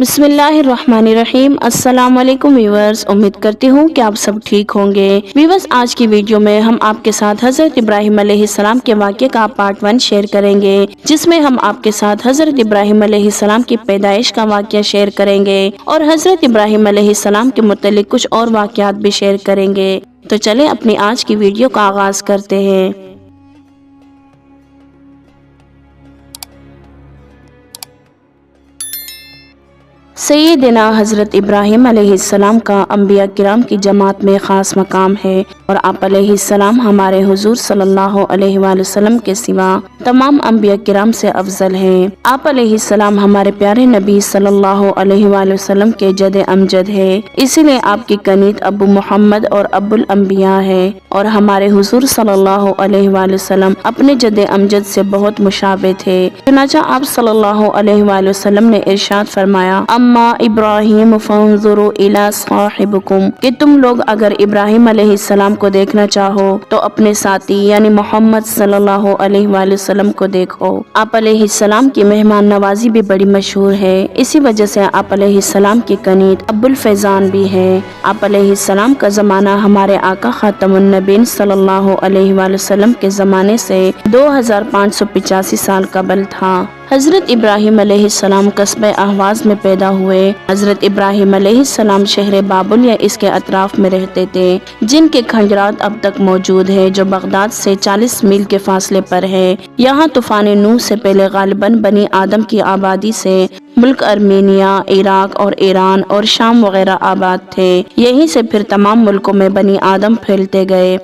بسم اللہ الرحمن الرحیم۔ السلام علیکم ویورز، امید کرتی ہوں کہ آپ سب ٹھیک ہوں گے۔ ویورز، آج کی ویڈیو میں ہم آپ کے ساتھ حضرت ابراہیم علیہ السلام کے واقعے کا پارٹ 1 شیئر کریں گے، جس میں ہم آپ کے ساتھ حضرت ابراہیم علیہ السلام کی پیدائش کا واقعہ شیئر کریں گے اور حضرت ابراہیم علیہ السلام کے متعلق کچھ اور واقعات بھی شیئر کریں گے۔ تو چلیں اپنی آج کی ویڈیو کا آغاز کرتے ہیں۔ سیدنا حضرت ابراہیم علیہ السلام کا انبیاء کرام کی جماعت میں خاص مقام ہے اور آپ علیہ السلام ہمارے حضور صلی اللہ علیہ وآلہ وسلم کے سوا تمام انبیاء کرام سے افضل ہیں۔ آپ علیہ السلام ہمارے پیارے نبی صلی اللہ علیہ وآلہ وسلم کے جد امجد ہے، اسی لیے آپ کی کنیت ابو محمد اور ابو الانبیاء ہے، اور ہمارے حضور صلی اللہ علیہ وآلہ وسلم اپنے جد امجد سے بہت مشابہ تھے۔ چنانچہ آپ صلی اللہ علیہ وآلہ وسلم نے ارشاد فرمایا، اما ابراہیم فانظروا الی صاحبکم، کہ تم لوگ اگر ابراہیم علیہ السلام کو دیکھنا چاہو تو اپنے ساتھی یعنی محمد صلی اللہ علیہ وآلہ وسلم کو دیکھو۔ آپ علیہ السلام کی مہمان نوازی بھی بڑی مشہور ہے، اسی وجہ سے آپ علیہ السلام کی کنیت ابو الفیضان بھی ہے۔ آپ علیہ السلام کا زمانہ ہمارے آقا خاتم النبیین صلی اللہ علیہ وآلہ وسلم کے زمانے سے 2585 سال قبل تھا۔ حضرت ابراہیم علیہ السلام قصبہ اہواز میں پیدا ہوئے۔ حضرت ابراہیم علیہ السلام شہر بابل یا اس کے اطراف میں رہتے تھے، جن کے کھنجرات اب تک موجود ہے، جو بغداد سے 40 میل کے فاصلے پر ہے۔ یہاں طوفان نوح سے پہلے غالباً بنی آدم کی آبادی سے ملک ارمینیا، عراق اور ایران اور شام وغیرہ آباد تھے۔ یہیں سے پھر تمام ملکوں میں بنی آدم پھیلتے گئے۔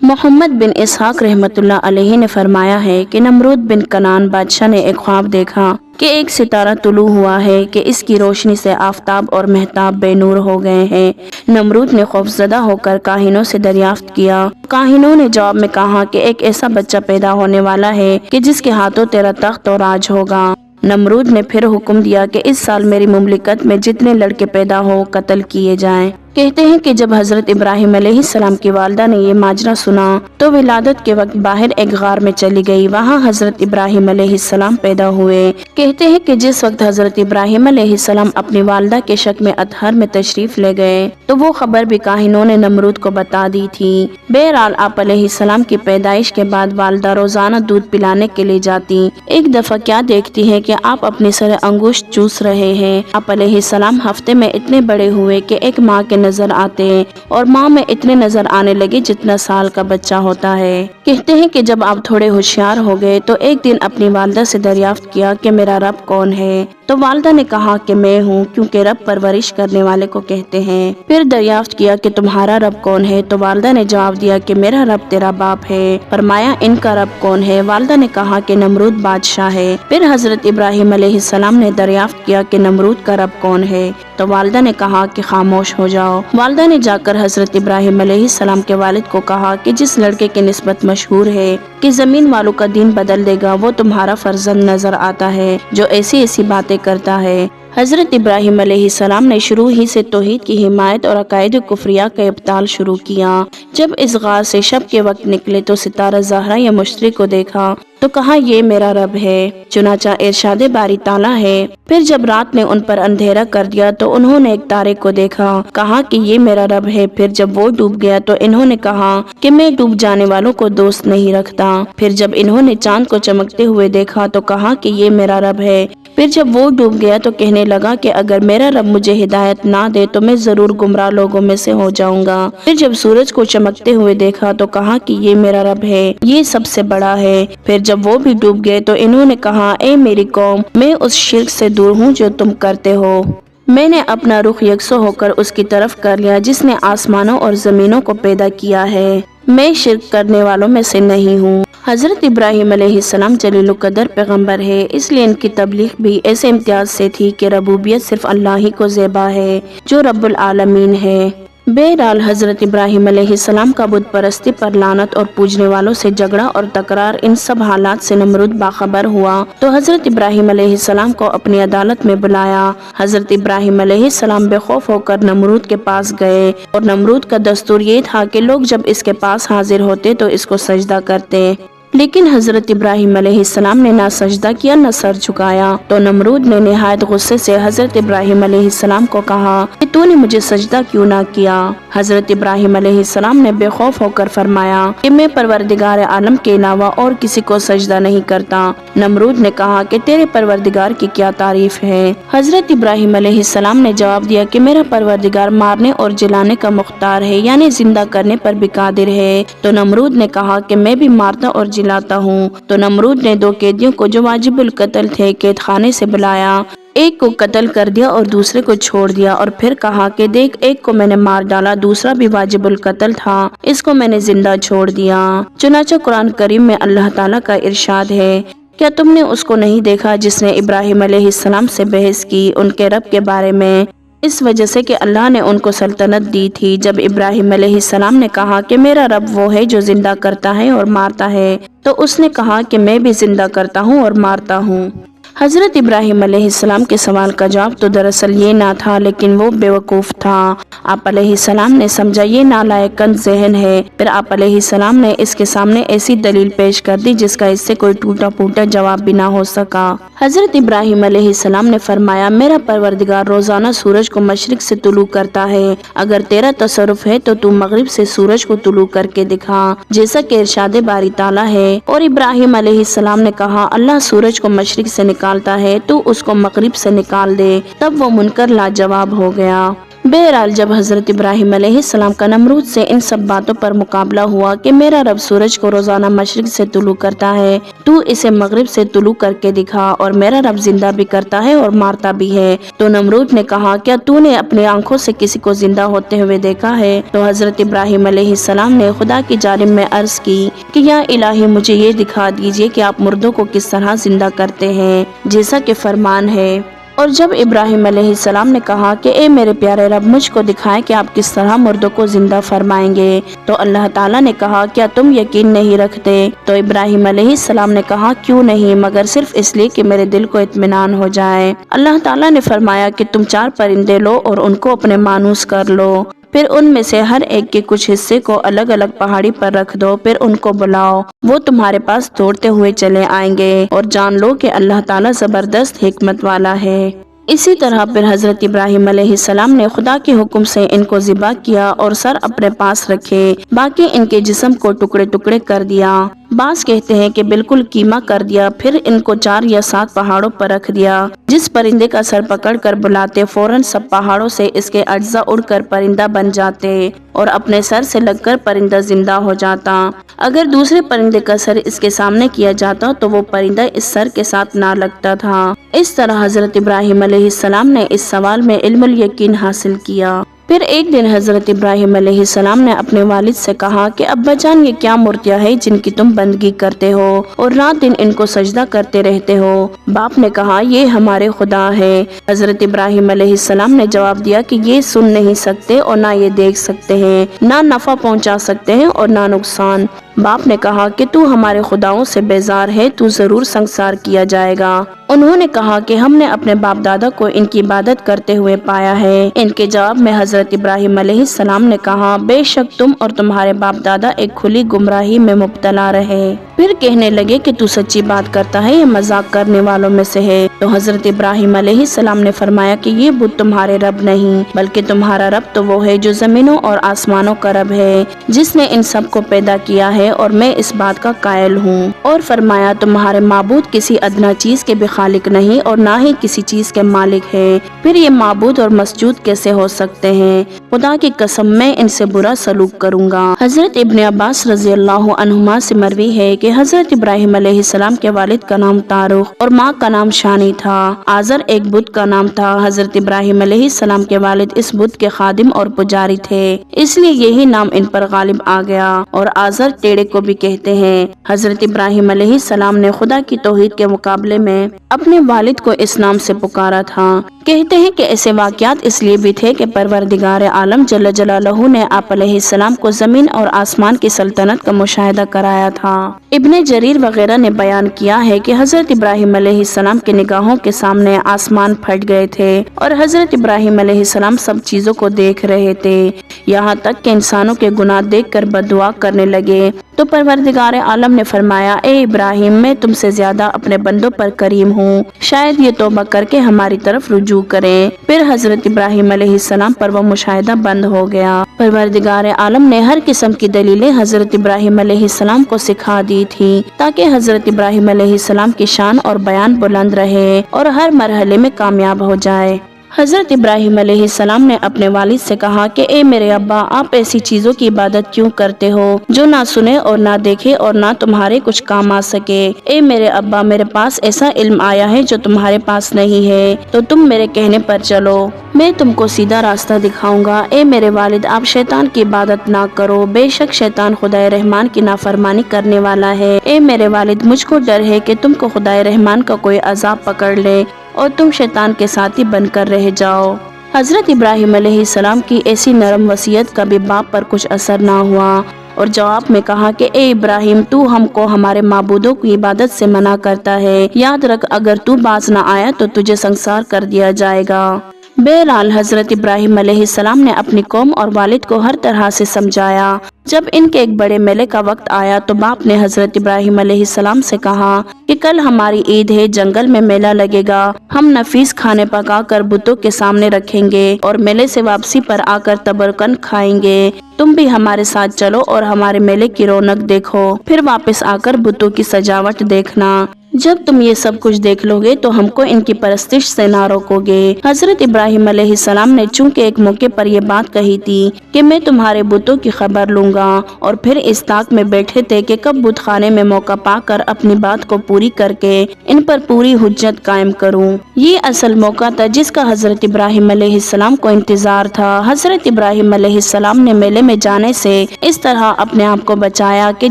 محمد بن اسحاق رحمۃ اللہ علیہ نے فرمایا ہے کہ نمرود بن کنعان بادشاہ نے ایک خواب دیکھا کہ ایک ستارہ طلوع ہوا ہے کہ اس کی روشنی سے آفتاب اور مہتاب بے نور ہو گئے ہیں۔ نمرود نے خوفزدہ ہو کر کاہنوں سے دریافت کیا۔ کاہنوں نے جواب میں کہا کہ ایک ایسا بچہ پیدا ہونے والا ہے کہ جس کے ہاتھوں تیرا تخت و راج ہوگا۔ نمرود نے پھر حکم دیا کہ اس سال میری مملکت میں جتنے لڑکے پیدا ہو قتل کیے جائیں۔ کہتے ہیں کہ جب حضرت ابراہیم علیہ السلام کی والدہ نے یہ ماجرا سنا تو ولادت کے وقت باہر ایک غار میں چلی گئی، وہاں حضرت ابراہیم علیہ السلام پیدا ہوئے۔ کہتے ہیں کہ جس وقت حضرت ابراہیم علیہ السلام اپنی والدہ کے شک میں اطہر میں تشریف لے گئے تو وہ خبر بھی کاہنوں نے نمرود کو بتا دی تھی۔ بہرحال آپ علیہ السلام کی پیدائش کے بعد والدہ روزانہ دودھ پلانے کے لیے جاتی۔ ایک دفعہ کیا دیکھتی ہے کہ آپ اپنی سر انگشت چوس رہے ہیں۔ آپ علیہ السلام ہفتے میں اتنے بڑے ہوئے کہ ایک ماں کے نظر آتے اور ماں میں اتنے نظر آنے لگے جتنا سال کا بچہ ہوتا ہے۔ کہتے ہیں کہ جب آپ تھوڑے ہوشیار ہو گئے تو ایک دن اپنی والدہ سے دریافت کیا کہ میرا رب کون ہے؟ تو والدہ نے کہا کہ میں ہوں، کیونکہ رب پرورش کرنے والے کو کہتے ہیں۔ پھر دریافت کیا کہ تمہارا رب کون ہے؟ تو والدہ نے جواب دیا کہ میرا رب تیرا باپ ہے۔ فرمایا ان کا رب کون ہے؟ والدہ نے کہا کہ نمرود بادشاہ ہے۔ پھر حضرت ابراہیم علیہ السلام نے دریافت کیا کہ نمرود کا رب کون ہے؟ تو والدہ نے کہا کہ خاموش ہو جاؤ۔ والدہ نے جا کر حضرت ابراہیم علیہ السلام کے والد کو کہا کہ جس لڑکے کی نسبت مشہور ہے کہ زمین والوں کا دین بدل دے گا، وہ تمہارا فرزند نظر آتا ہے جو ایسی ایسی باتیں کرتا ہے۔ حضرت ابراہیم علیہ السلام نے شروع ہی سے توحید کی حمایت اور عقائد کفریہ کا ابطال شروع کیا۔ جب اس غار سے شب کے وقت نکلے تو ستارہ زہرا یا مشتری کو دیکھا تو کہا یہ میرا رب ہے، چنانچہ ارشاد باری تعالیٰ ہے۔ پھر جب رات نے ان پر اندھیرا کر دیا تو انہوں نے ایک تارے کو دیکھا، کہا کہ یہ میرا رب ہے۔ پھر جب وہ ڈوب گیا تو انہوں نے کہا کہ میں ڈوب جانے والوں کو دوست نہیں رکھتا۔ پھر جب انہوں نے چاند کو چمکتے ہوئے دیکھا تو کہا کہ یہ میرا رب ہے۔ پھر جب وہ ڈوب گیا تو کہنے لگا کہ اگر میرا رب مجھے ہدایت نہ دے تو میں ضرور گمراہ لوگوں میں سے ہو جاؤں گا۔ پھر جب سورج کو چمکتے ہوئے دیکھا تو کہا کہ یہ میرا رب ہے، یہ سب سے بڑا ہے۔ پھر جب وہ بھی ڈوب گئے تو انہوں نے کہا اے میری قوم، میں اس شرک سے دور ہوں جو تم کرتے ہو۔ میں نے اپنا رخ یکسو ہو کر اس کی طرف کر لیا جس نے آسمانوں اور زمینوں کو پیدا کیا ہے، میں شرک کرنے والوں میں سے نہیں ہوں۔ حضرت ابراہیم علیہ السلام جلیل القدر پیغمبر ہے، اس لیے ان کی تبلیغ بھی ایسے امتیاز سے تھی کہ ربوبیت صرف اللہ ہی کو زیبا ہے جو رب العالمین ہے۔ بہرحال حضرت ابراہیم علیہ السلام کا بت پرستی پر لعنت اور پوجنے والوں سے جھگڑا اور تکرار، ان سب حالات سے نمرود باخبر ہوا تو حضرت ابراہیم علیہ السلام کو اپنی عدالت میں بلایا۔ حضرت ابراہیم علیہ السلام بے خوف ہو کر نمرود کے پاس گئے اور نمرود کا دستور یہ تھا کہ لوگ جب اس کے پاس حاضر ہوتے تو اس کو سجدہ کرتے۔ لیکن حضرت ابراہیم علیہ السلام نے نہ سجدہ کیا نہ سر جھکایا۔ تو نمرود نے نہایت غصے سے حضرت ابراہیم علیہ السلام کو کہا کہ تو نے مجھے سجدہ کیوں نہ کیا؟ حضرت ابراہیم علیہ السلام نے بے خوف ہو کر فرمایا کہ میں پروردگار عالم کے علاوہ اور کسی کو سجدہ نہیں کرتا۔ نمرود نے کہا کہ تیرے پروردگار کی کیا تعریف ہے؟ حضرت ابراہیم علیہ السلام نے جواب دیا کہ میرا پروردگار مارنے اور جلانے کا مختار ہے، یعنی زندہ کرنے پر بھی قادر ہے۔ تو نمرود نے کہا کہ میں بھی مارتا اور جلاتا ہوں۔ تو نمرود نے 2 قیدیوں کو جو واجب القتل تھے قید خانے سے بلایا، ایک کو قتل کر دیا اور دوسرے کو چھوڑ دیا، اور پھر کہا کہ دیکھ، ایک کو میں نے مار ڈالا، دوسرا بھی واجب القتل تھا، اس کو میں نے زندہ چھوڑ دیا۔ چنانچہ قرآن کریم میں اللہ تعالیٰ کا ارشاد ہے، کیا تم نے اس کو نہیں دیکھا جس نے ابراہیم علیہ السلام سے بحث کی ان کے رب کے بارے میں، اس وجہ سے کہ اللہ نے ان کو سلطنت دی تھی۔ جب ابراہیم علیہ السلام نے کہا کہ میرا رب وہ ہے جو زندہ کرتا ہے اور مارتا ہے، تو اس نے کہا کہ میں بھی زندہ کرتا ہوں اور مارتا ہوں۔ حضرت ابراہیم علیہ السلام کے سوال کا جواب تو دراصل یہ نہ تھا، لیکن وہ بے وقوف تھا۔ آپ علیہ السلام نے سمجھا یہ نالائق کنز ذہن ہے۔ پھر آپ علیہ السلام نے اس کے سامنے ایسی دلیل پیش کر دی جس کا اس سے کوئی ٹوٹا پھوٹا جواب بھی نہ ہو سکا۔ حضرت ابراہیم علیہ السلام نے فرمایا، میرا پروردگار روزانہ سورج کو مشرق سے طلوع کرتا ہے، اگر تیرا تصرف ہے تو مغرب سے سورج کو طلوع کر کے دکھا، جیسا کہ ارشاد باری تعالیٰ ہے۔ اور ابراہیم علیہ السلام نے کہا، اللہ سورج کو مشرق سے نکالتا ہے تو اس کو مغرب سے نکال دے۔ تب وہ منکر لاجواب ہو گیا۔ بہرحال جب حضرت ابراہیم علیہ السلام کا نمرود سے ان سب باتوں پر مقابلہ ہوا کہ میرا رب سورج کو روزانہ مشرق سے طلوع کرتا ہے، تو اسے مغرب سے طلوع کر کے دکھا، اور میرا رب زندہ بھی کرتا ہے اور مارتا بھی ہے، تو نمرود نے کہا، کیا تو نے اپنی آنکھوں سے کسی کو زندہ ہوتے ہوئے دیکھا ہے؟ تو حضرت ابراہیم علیہ السلام نے خدا کی جانب میں عرض کی کہ یا الہی، مجھے یہ دکھا دیجئے کہ آپ مردوں کو کس طرح زندہ کرتے ہیں، جیسا کہ فرمان ہے۔ اور جب ابراہیم علیہ السلام نے کہا کہ اے میرے پیارے رب، مجھ کو دکھائیں کہ آپ کس طرح مردوں کو زندہ فرمائیں گے، تو اللہ تعالیٰ نے کہا، کیا تم یقین نہیں رکھتے؟ تو ابراہیم علیہ السلام نے کہا، کیوں نہیں، مگر صرف اس لیے کہ میرے دل کو اطمینان ہو جائے۔ اللہ تعالیٰ نے فرمایا کہ تم 4 پرندے لو اور ان کو اپنے مانوس کر لو، پھر ان میں سے ہر ایک کے کچھ حصے کو الگ الگ پہاڑی پر رکھ دو، پھر ان کو بلاؤ، وہ تمہارے پاس دوڑتے ہوئے چلے آئیں گے، اور جان لو کہ اللہ تعالیٰ زبردست حکمت والا ہے۔ اسی طرح پھر حضرت ابراہیم علیہ السلام نے خدا کے حکم سے ان کو ذبح کیا اور سر اپنے پاس رکھے، باقی ان کے جسم کو ٹکڑے ٹکڑے کر دیا۔ بعض کہتے ہیں کہ بالکل کیما کر دیا، پھر ان کو 4 یا 7 پہاڑوں پر رکھ دیا۔ جس پرندے کا سر پکڑ کر بلاتے، فوراً سب پہاڑوں سے اس کے اجزاء اڑ کر پرندہ بن جاتے اور اپنے سر سے لگ کر پرندہ زندہ ہو جاتا۔ اگر دوسرے پرندے کا سر اس کے سامنے کیا جاتا تو وہ پرندہ اس سر کے ساتھ نہ لگتا تھا۔ اس طرح حضرت ابراہیم علیہ السلام نے اس سوال میں علم الیقین حاصل کیا۔ پھر ایک دن حضرت ابراہیم علیہ السلام نے اپنے والد سے کہا کہ ابا جان، یہ کیا مورتیاں ہے جن کی تم بندگی کرتے ہو اور رات دن ان کو سجدہ کرتے رہتے ہو؟ باپ نے کہا، یہ ہمارے خدا ہے۔ حضرت ابراہیم علیہ السلام نے جواب دیا کہ یہ سن نہیں سکتے اور نہ یہ دیکھ سکتے ہیں، نہ نفع پہنچا سکتے ہیں اور نہ نقصان۔ باپ نے کہا کہ تو ہمارے خداؤں سے بیزار ہے، تو ضرور سنسار کیا جائے گا۔ انہوں نے کہا کہ ہم نے اپنے باپ دادا کو ان کی عبادت کرتے ہوئے پایا ہے۔ ان کے جواب میں حضرت ابراہیم علیہ السلام نے کہا، بے شک تم اور تمہارے باپ دادا ایک کھلی گمراہی میں مبتلا رہے۔ پھر کہنے لگے کہ تو سچی بات کرتا ہے یا مذاق کرنے والوں میں سے ہے؟ تو حضرت ابراہیم علیہ السلام نے فرمایا کہ یہ بت تمہارے رب نہیں، بلکہ تمہارا رب تو وہ ہے جو زمینوں اور آسمانوں کا رب ہے، جس نے ان سب کو پیدا کیا ہے، اور میں اس بات کا قائل ہوں۔ اور فرمایا، تمہارے معبود کسی ادنا چیز کے بھی خالق نہیں اور نہ ہی کسی چیز کے مالک ہے، پھر یہ معبود اور مسجود کیسے ہو سکتے ہیں؟ خدا کی قسم، میں ان سے برا سلوک کروں گا۔ حضرت ابن عباس رضی اللہ عنہما سے مروی ہے کہ حضرت ابراہیم علیہ السلام کے والد کا نام تارخ اور ماں کا نام شانی تھا۔ آزر ایک بت کا نام تھا۔ حضرت ابراہیم علیہ السلام کے والد اس بت کے خادم اور پجاری تھے، اس لیے یہی نام ان پر غالب آ گیا، اور آزر ٹیڑے کو بھی کہتے ہیں۔ حضرت ابراہیم علیہ السلام نے خدا کی توحید کے مقابلے میں اپنے والد کو اس نام سے پکارا تھا کہتے ہیں کہ ایسے واقعات اس لیے بھی تھے کہ پروردگار عالم جل جلالہ نے آپ علیہ السلام کو زمین اور آسمان کی سلطنت کا مشاہدہ کرایا تھا۔ ابن جریر وغیرہ نے بیان کیا ہے کہ حضرت ابراہیم علیہ السلام کی نگاہوں کے سامنے آسمان پھٹ گئے تھے اور حضرت ابراہیم علیہ السلام سب چیزوں کو دیکھ رہے تھے، یہاں تک کہ انسانوں کے گناہ دیکھ کر بددعا کرنے لگے تو پروردگار عالم نے فرمایا، اے ابراہیم، میں تم سے زیادہ اپنے بندوں پر کریم ہوں، شاید یہ توبہ کر کے ہماری طرف رجوع کریں۔ پھر حضرت ابراہیم علیہ السلام پر وہ مشاہدہ بند ہو گیا۔ پروردگار عالم نے ہر قسم کی دلیلیں حضرت ابراہیم علیہ السلام کو سکھا دی تھی تاکہ حضرت ابراہیم علیہ السلام کی شان اور بیان بلند رہے اور ہر مرحلے میں کامیاب ہو جائے۔ حضرت ابراہیم علیہ السلام نے اپنے والد سے کہا کہ اے میرے ابا، آپ ایسی چیزوں کی عبادت کیوں کرتے ہو جو نہ سنے اور نہ دیکھے اور نہ تمہارے کچھ کام آ سکے؟ اے میرے ابا، میرے پاس ایسا علم آیا ہے جو تمہارے پاس نہیں ہے، تو تم میرے کہنے پر چلو، میں تم کو سیدھا راستہ دکھاؤں گا۔ اے میرے والد، آپ شیطان کی عبادت نہ کرو، بے شک شیطان خدائے رحمان کی نافرمانی کرنے والا ہے۔ اے میرے والد، مجھ کو ڈر ہے کہ تم کو خدائے رحمان کا کوئی عذاب پکڑ لے اور تم شیطان کے ساتھی بن کر رہ جاؤ۔ حضرت ابراہیم علیہ السلام کی ایسی نرم وصیت کا بھی باپ پر کچھ اثر نہ ہوا اور جواب میں کہا کہ اے ابراہیم، تو ہم کو ہمارے معبودوں کی عبادت سے منع کرتا ہے، یاد رکھ اگر تو باز نہ آیا تو تجھے سنسار کر دیا جائے گا۔ بہرحال حضرت ابراہیم علیہ السلام نے اپنی قوم اور والد کو ہر طرح سے سمجھایا۔ جب ان کے ایک بڑے میلے کا وقت آیا تو باپ نے حضرت ابراہیم علیہ السلام سے کہا کہ کل ہماری عید ہے، جنگل میں میلہ لگے گا، ہم نفیس کھانے پکا کر بتوں کے سامنے رکھیں گے اور میلے سے واپسی پر آ کر تبرکن کھائیں گے، تم بھی ہمارے ساتھ چلو اور ہمارے میلے کی رونق دیکھو، پھر واپس آ کر بتوں کی سجاوٹ دیکھنا۔ جب تم یہ سب کچھ دیکھ لو گے تو ہم کو ان کی پرستش سے نہ روکو گے۔ حضرت ابراہیم علیہ السلام نے چونکہ ایک موقع پر یہ بات کہی تھی کہ میں تمہارے بتوں کی خبر لوں گا اور پھر اس طاق میں بیٹھے تھے کہ کب بت خانے میں موقع پا کر اپنی بات کو پوری کر کے ان پر پوری حجت قائم کروں۔ یہ اصل موقع تھا جس کا حضرت ابراہیم علیہ السلام کو انتظار تھا۔ حضرت ابراہیم علیہ السلام نے میلے میں جانے سے اس طرح اپنے آپ کو بچایا کہ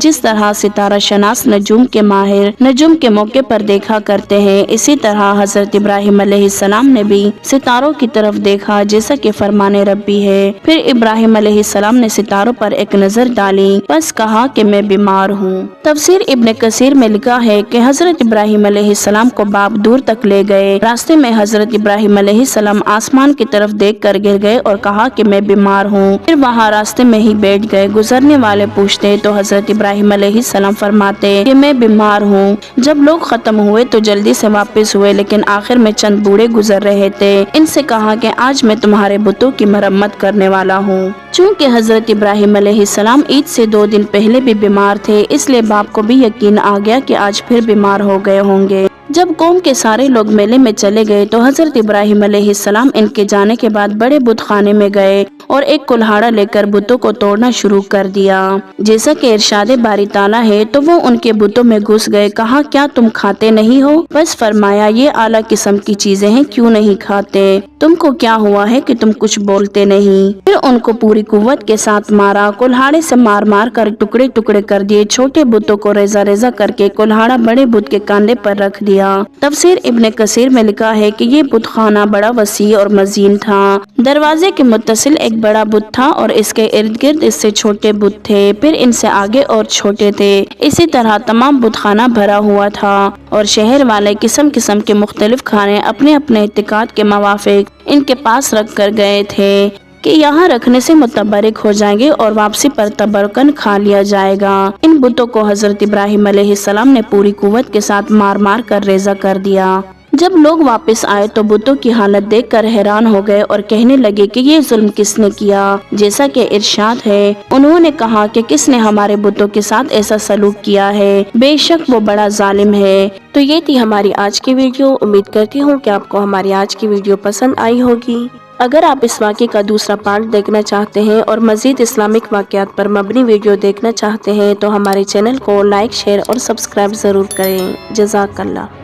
جس طرح ستارہ شناس نجوم کے ماہر نجوم کے موقع پر دیکھا کرتے ہیں، اسی طرح حضرت ابراہیم علیہ السلام نے بھی ستاروں کی طرف دیکھا جیسا کہ فرمان ربی ہے۔ پھر ابراہیم علیہ السلام نے ستاروں پر ایک نظر ڈالی، بس کہا کہ میں بیمار ہوں۔ تفسیر ابن کثیر میں لکھا ہے کہ حضرت ابراہیم علیہ السلام کو باپ دور تک لے گئے، راستے میں حضرت ابراہیم علیہ السلام آسمان کی طرف دیکھ کر گر گئے اور کہا کہ میں بیمار ہوں، پھر وہاں راستے میں ہی بیٹھ گئے۔ گزرنے والے پوچھتے تو حضرت ابراہیم علیہ السلام فرماتے کہ میں بیمار ہوں۔ جب لوگ ختم ہوئے تو جلدی سے واپس ہوئے، لیکن آخر میں چند بوڑھے گزر رہے تھے، ان سے کہا کہ آج میں تمہارے بتوں کی مرمت کرنے والا ہوں۔ چونکہ حضرت ابراہیم علیہ السلام عید سے 2 دن پہلے بھی بیمار تھے، اس لیے باپ کو بھی یقین آ گیا کہ آج پھر بیمار ہو گئے ہوں گے۔ جب قوم کے سارے لوگ میلے میں چلے گئے تو حضرت ابراہیم علیہ السلام ان کے جانے کے بعد بڑے بت خانے میں گئے اور ایک کلہاڑا لے کر بتوں کو توڑنا شروع کر دیا۔ جیسا کہ ارشاد باری تعالیٰ ہے تو وہ ان کے بتوں میں گھس گئے، کہا کیا تم کھاتے نہیں ہو؟ بس فرمایا یہ اعلیٰ قسم کی چیزیں ہیں، کیوں نہیں کھاتے؟ تم کو کیا ہوا ہے کہ تم کچھ بولتے نہیں؟ پھر ان کو پوری قوت کے ساتھ مارا، کلہاڑے سے مار مار کر ٹکڑے ٹکڑے کر دیے، چھوٹے بتوں کو ریزہ ریزہ کر کے کلہاڑا بڑے بت کے کاندھے پر رکھ دیا۔ تفسیر ابن کثیر میں لکھا ہے کہ یہ بت خانہ بڑا وسیع اور مزین تھا، دروازے کے متصل ایک بڑا بت تھا اور اس کے ارد گرد اس سے چھوٹے بت تھے، پھر ان سے آگے اور چھوٹے تھے، اسی طرح تمام بت خانہ بھرا ہوا تھا اور شہر والے قسم قسم کے مختلف کھانے اپنے اپنے اعتقاد کے موافق ان کے پاس رکھ کر گئے تھے کہ یہاں رکھنے سے متبرک ہو جائیں گے اور واپسی پر تبرکن کھا لیا جائے گا۔ ان بتوں کو حضرت ابراہیم علیہ السلام نے پوری قوت کے ساتھ مار مار کر ریزہ کر دیا۔ جب لوگ واپس آئے تو بتوں کی حالت دیکھ کر حیران ہو گئے اور کہنے لگے کہ یہ ظلم کس نے کیا؟ جیسا کہ ارشاد ہے، انہوں نے کہا کہ کس نے ہمارے بتوں کے ساتھ ایسا سلوک کیا ہے، بے شک وہ بڑا ظالم ہے۔ تو یہ تھی ہماری آج کی ویڈیو، امید کرتی ہوں کہ آپ کو ہماری آج کی ویڈیو پسند آئی ہوگی۔ اگر آپ اس واقعے کا دوسرا پارٹ دیکھنا چاہتے ہیں اور مزید اسلامک واقعات پر مبنی ویڈیو دیکھنا چاہتے ہیں تو ہمارے چینل کو لائک، شیئر اور سبسکرائب ضرور کریں۔ جزاک اللہ۔